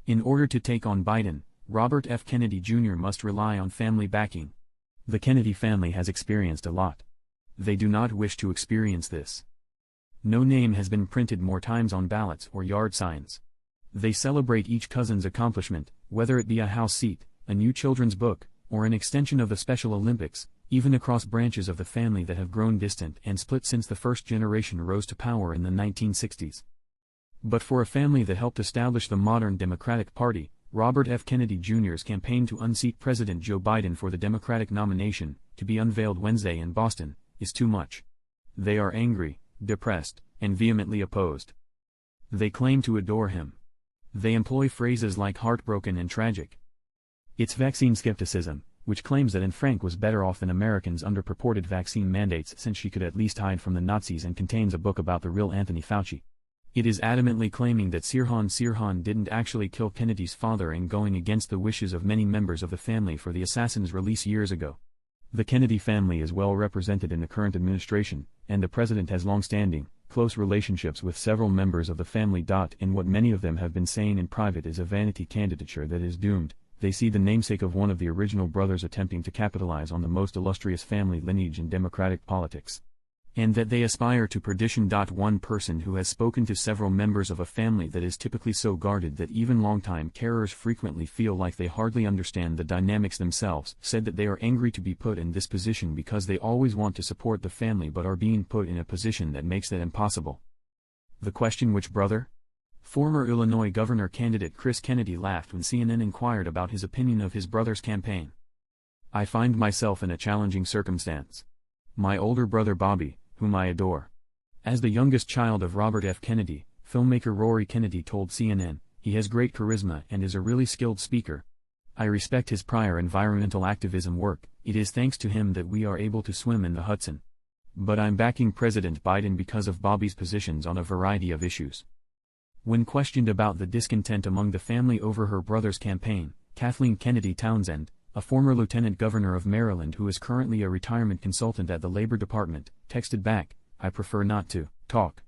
In order to take on Biden, Robert F. Kennedy Jr. must rely on family backing. The Kennedy family has experienced a lot. They do not wish to experience this. No name has been printed more times on ballots or yard signs. They celebrate each cousin's accomplishment, whether it be a House seat, a new children's book, or an extension of the Special Olympics, even across branches of the family that have grown distant and split since the first generation rose to power in the 1960s. But for a family that helped establish the modern Democratic Party, Robert F. Kennedy Jr.'s campaign to unseat President Joe Biden for the Democratic nomination, to be unveiled Wednesday in Boston, is too much. They are angry, depressed, and vehemently opposed. They claim to adore him. They employ phrases like heartbroken and tragic. It's vaccine skepticism, which claims that Anne Frank was better off than Americans under purported vaccine mandates since she could at least hide from the Nazis, and contains a book about the real Anthony Fauci. It is adamantly claiming that Sirhan didn't actually kill Kennedy's father, and going against the wishes of many members of the family for the assassin's release years ago. The Kennedy family is well represented in the current administration, and the president has long-standing, close relationships with several members of the family. And what many of them have been saying in private is a vanity candidature that is doomed. They see the namesake of one of the original brothers attempting to capitalize on the most illustrious family lineage in Democratic politics. And that they aspire to perdition. One person who has spoken to several members of a family that is typically so guarded that even longtime carers frequently feel like they hardly understand the dynamics themselves, said that they are angry to be put in this position because they always want to support the family but are being put in a position that makes that impossible. The question: which brother? Former Illinois governor candidate Chris Kennedy laughed when CNN inquired about his opinion of his brother's campaign. "I find myself in a challenging circumstance. My older brother Bobby, whom I adore. As the youngest child of Robert F. Kennedy, filmmaker Rory Kennedy told CNN, he has great charisma and is a really skilled speaker. I respect his prior environmental activism work. It is thanks to him that we are able to swim in the Hudson. But I'm backing President Biden because of Bobby's positions on a variety of issues." When questioned about the discontent among the family over her brother's campaign, Kathleen Kennedy Townsend, a former lieutenant governor of Maryland who is currently a retirement consultant at the Labor Department, texted back, "I prefer not to talk."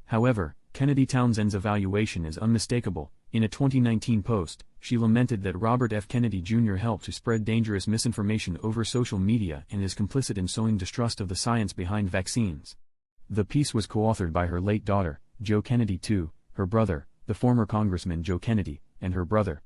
However, Kennedy Townsend's evaluation is unmistakable. In a 2019 post, she lamented that Robert F. Kennedy Jr. helped to spread dangerous misinformation over social media and is complicit in sowing distrust of the science behind vaccines. The piece was co-authored by her late daughter, Joe Kennedy II, her brother, the former Congressman Joe Kennedy, and her brother.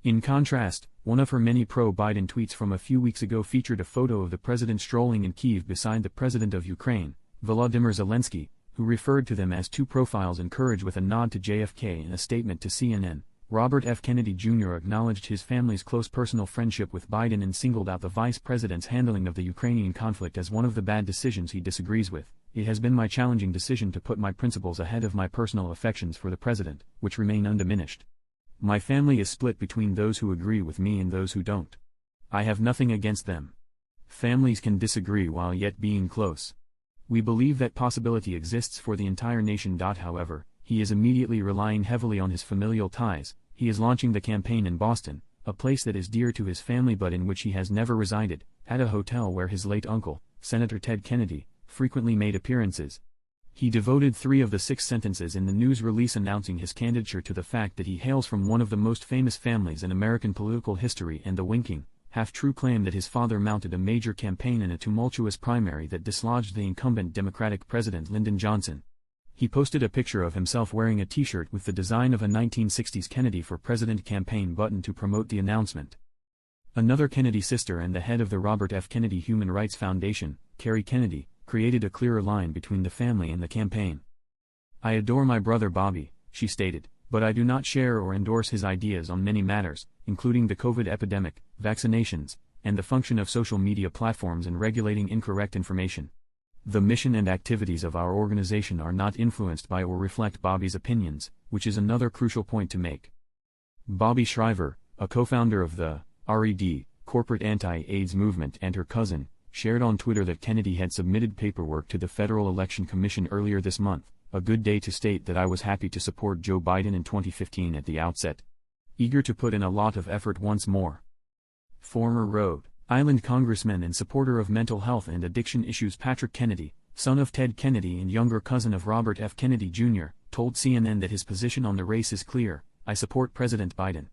In contrast, one of her many pro-Biden tweets from a few weeks ago featured a photo of the president strolling in Kyiv beside the president of Ukraine, Volodymyr Zelensky, who referred to them as two profiles in courage with a nod to JFK. In a statement to CNN, Robert F. Kennedy Jr. acknowledged his family's close personal friendship with Biden and singled out the vice president's handling of the Ukrainian conflict as one of the bad decisions he disagrees with. "It has been my challenging decision to put my principles ahead of my personal affections for the president, which remain undiminished. My family is split between those who agree with me and those who don't. I have nothing against them. Families can disagree while yet being close. We believe that possibility exists for the entire nation." However, he is immediately relying heavily on his familial ties. He is launching the campaign in Boston, a place that is dear to his family but in which he has never resided, at a hotel where his late uncle, Senator Ted Kennedy, frequently made appearances. He devoted 3 of the 6 sentences in the news release announcing his candidature to the fact that he hails from one of the most famous families in American political history and the winking, half-true claim that his father mounted a major campaign in a tumultuous primary that dislodged the incumbent Democratic President Lyndon Johnson. He posted a picture of himself wearing a t-shirt with the design of a 1960s Kennedy for President campaign button to promote the announcement. Another Kennedy sister and the head of the Robert F. Kennedy Human Rights Foundation, Kerry Kennedy, created a clearer line between the family and the campaign. "I adore my brother Bobby," she stated, "but I do not share or endorse his ideas on many matters, including the COVID epidemic, vaccinations, and the function of social media platforms in regulating incorrect information. The mission and activities of our organization are not influenced by or reflect Bobby's opinions," which is another crucial point to make. Bobby Shriver, a co-founder of the RED, corporate anti-AIDS movement, and her cousin, shared on Twitter that Kennedy had submitted paperwork to the Federal Election Commission earlier this month, a good day to state that I was happy to support Joe Biden in 2015 at the outset. Eager to put in a lot of effort once more. Former Rhode Island Congressman and supporter of mental health and addiction issues Patrick Kennedy, son of Ted Kennedy and younger cousin of Robert F. Kennedy Jr., told CNN that his position on the race is clear: I support President Biden.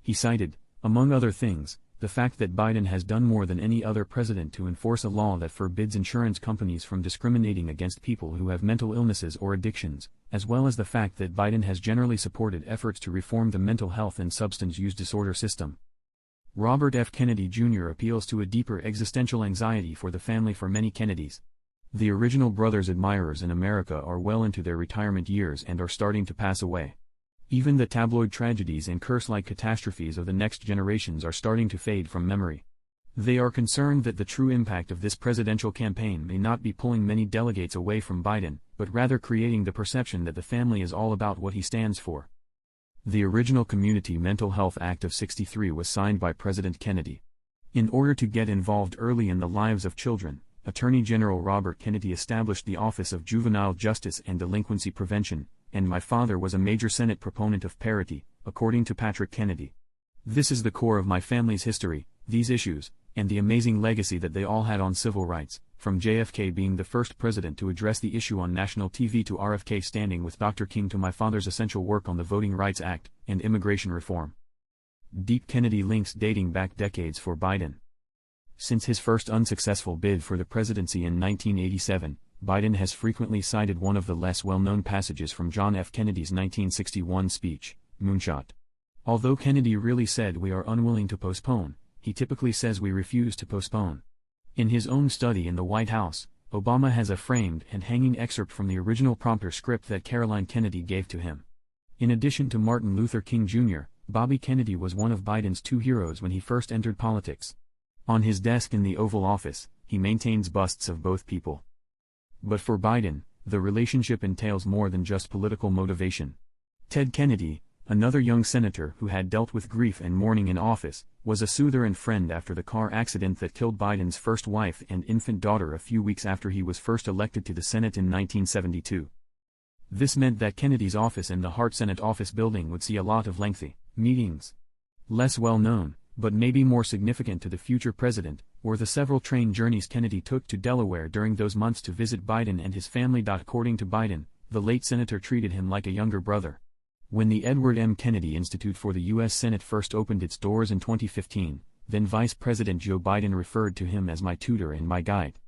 He cited, among other things, the fact that Biden has done more than any other president to enforce a law that forbids insurance companies from discriminating against people who have mental illnesses or addictions, as well as the fact that Biden has generally supported efforts to reform the mental health and substance use disorder system. Robert F. Kennedy Jr. appeals to a deeper existential anxiety for the family for many Kennedys. The original brothers' admirers in America are well into their retirement years and are starting to pass away. Even the tabloid tragedies and curse-like catastrophes of the next generations are starting to fade from memory. They are concerned that the true impact of this presidential campaign may not be pulling many delegates away from Biden, but rather creating the perception that the family is all about what he stands for. The original Community Mental Health Act of '63 was signed by President Kennedy. In order to get involved early in the lives of children, Attorney General Robert Kennedy established the Office of Juvenile Justice and Delinquency Prevention, and my father was a major Senate proponent of parity, according to Patrick Kennedy. This is the core of my family's history, these issues, and the amazing legacy that they all had on civil rights, from JFK being the first president to address the issue on national TV to RFK standing with Dr. King to my father's essential work on the Voting Rights Act and immigration reform. Deep Kennedy links dating back decades for Biden. Since his first unsuccessful bid for the presidency in 1987, Biden has frequently cited one of the less well-known passages from John F. Kennedy's 1961 speech, Moonshot. Although Kennedy really said we are unwilling to postpone, he typically says we refuse to postpone. In his own study in the White House, Obama has a framed and hanging excerpt from the original prompter script that Caroline Kennedy gave to him. In addition to Martin Luther King Jr., Bobby Kennedy was one of Biden's two heroes when he first entered politics. On his desk in the Oval Office, he maintains busts of both people. But for Biden, the relationship entails more than just political motivation. Ted Kennedy, another young senator who had dealt with grief and mourning in office, was a soother and friend after the car accident that killed Biden's first wife and infant daughter a few weeks after he was first elected to the Senate in 1972. This meant that Kennedy's office in the Hart Senate office building would see a lot of lengthy meetings. Less well known, but maybe more significant to the future president, were the several train journeys Kennedy took to Delaware during those months to visit Biden and his family. According to Biden, the late senator treated him like a younger brother. When the Edward M. Kennedy Institute for the U.S. Senate first opened its doors in 2015, then Vice President Joe Biden referred to him as my tutor and my guide.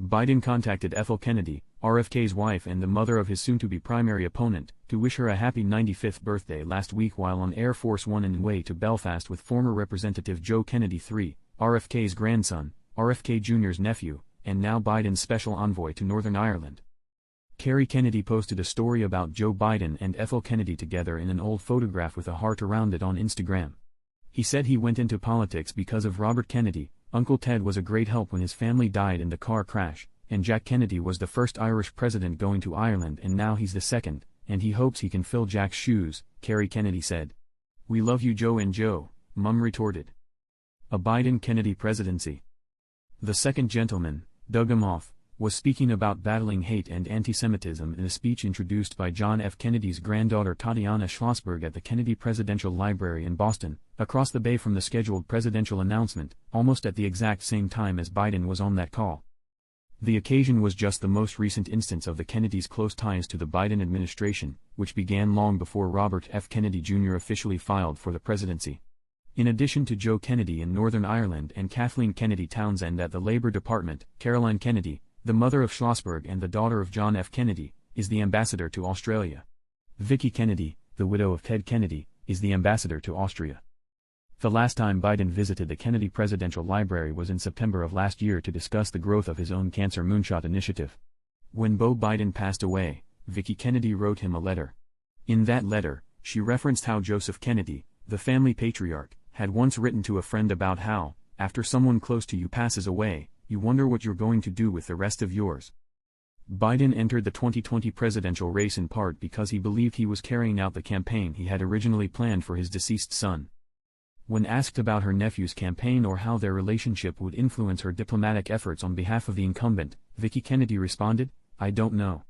Biden contacted Ethel Kennedy, RFK's wife and the mother of his soon-to-be primary opponent, to wish her a happy 95th birthday last week while on Air Force One and way to Belfast with former Representative Joe Kennedy III, RFK's grandson, RFK Jr.'s nephew, and now Biden's special envoy to Northern Ireland. Kerry Kennedy posted a story about Joe Biden and Ethel Kennedy together in an old photograph with a heart around it on Instagram. He said he went into politics because of Robert Kennedy. Uncle Ted was a great help when his family died in the car crash, and Jack Kennedy was the first Irish president going to Ireland and now he's the second, and he hopes he can fill Jack's shoes, Kerry Kennedy said. We love you Joe and Joe, Mum retorted. A Biden-Kennedy presidency. The second gentleman, Doug Emhoff, was speaking about battling hate and anti-Semitism in a speech introduced by John F. Kennedy's granddaughter Tatiana Schlossberg at the Kennedy Presidential Library in Boston, across the bay from the scheduled presidential announcement, almost at the exact same time as Biden was on that call. The occasion was just the most recent instance of the Kennedys' close ties to the Biden administration, which began long before Robert F. Kennedy Jr. officially filed for the presidency. In addition to Joe Kennedy in Northern Ireland and Kathleen Kennedy Townsend at the Labor Department, Caroline Kennedy, the mother of Schlossberg and the daughter of John F. Kennedy, is the ambassador to Australia. Vicky Kennedy, the widow of Ted Kennedy, is the ambassador to Austria. The last time Biden visited the Kennedy Presidential Library was in September of last year to discuss the growth of his own Cancer Moonshot initiative. When Beau Biden passed away, Vicky Kennedy wrote him a letter. In that letter, she referenced how Joseph Kennedy, the family patriarch, had once written to a friend about how, after someone close to you passes away, you wonder what you're going to do with the rest of yours. Biden entered the 2020 presidential race in part because he believed he was carrying out the campaign he had originally planned for his deceased son. When asked about her nephew's campaign or how their relationship would influence her diplomatic efforts on behalf of the incumbent, Vicky Kennedy responded, "I don't know."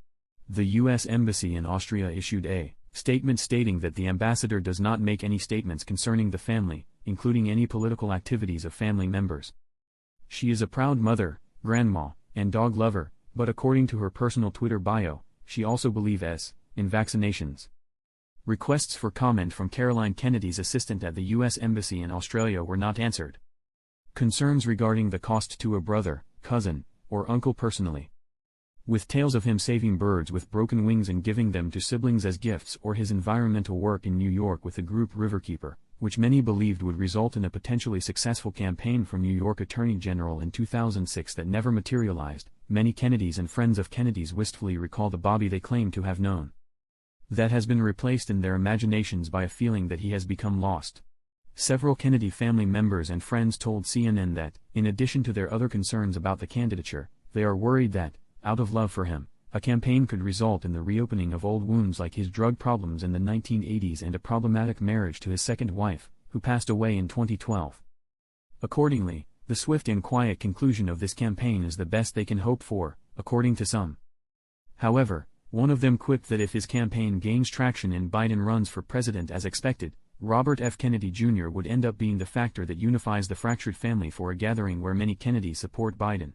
The U.S. Embassy in Austria issued a statement stating that the ambassador does not make any statements concerning the family, including any political activities of family members. She is a proud mother, grandma, and dog lover, but according to her personal Twitter bio, she also believes in vaccinations. Requests for comment from Caroline Kennedy's assistant at the U.S. Embassy in Australia were not answered. Concerns regarding the cost to a brother, cousin, or uncle personally. With tales of him saving birds with broken wings and giving them to siblings as gifts, or his environmental work in New York with the group Riverkeeper, which many believed would result in a potentially successful campaign from New York Attorney General in 2006 that never materialized, many Kennedys and friends of Kennedys wistfully recall the Bobby they claim to have known. That has been replaced in their imaginations by a feeling that he has become lost. Several Kennedy family members and friends told CNN that, in addition to their other concerns about the candidature, they are worried that, out of love for him, a campaign could result in the reopening of old wounds like his drug problems in the 1980s and a problematic marriage to his second wife, who passed away in 2012. Accordingly, the swift and quiet conclusion of this campaign is the best they can hope for, according to some. However, one of them quipped that if his campaign gains traction and Biden runs for president as expected, Robert F. Kennedy Jr. would end up being the factor that unifies the fractured family for a gathering where many Kennedys support Biden.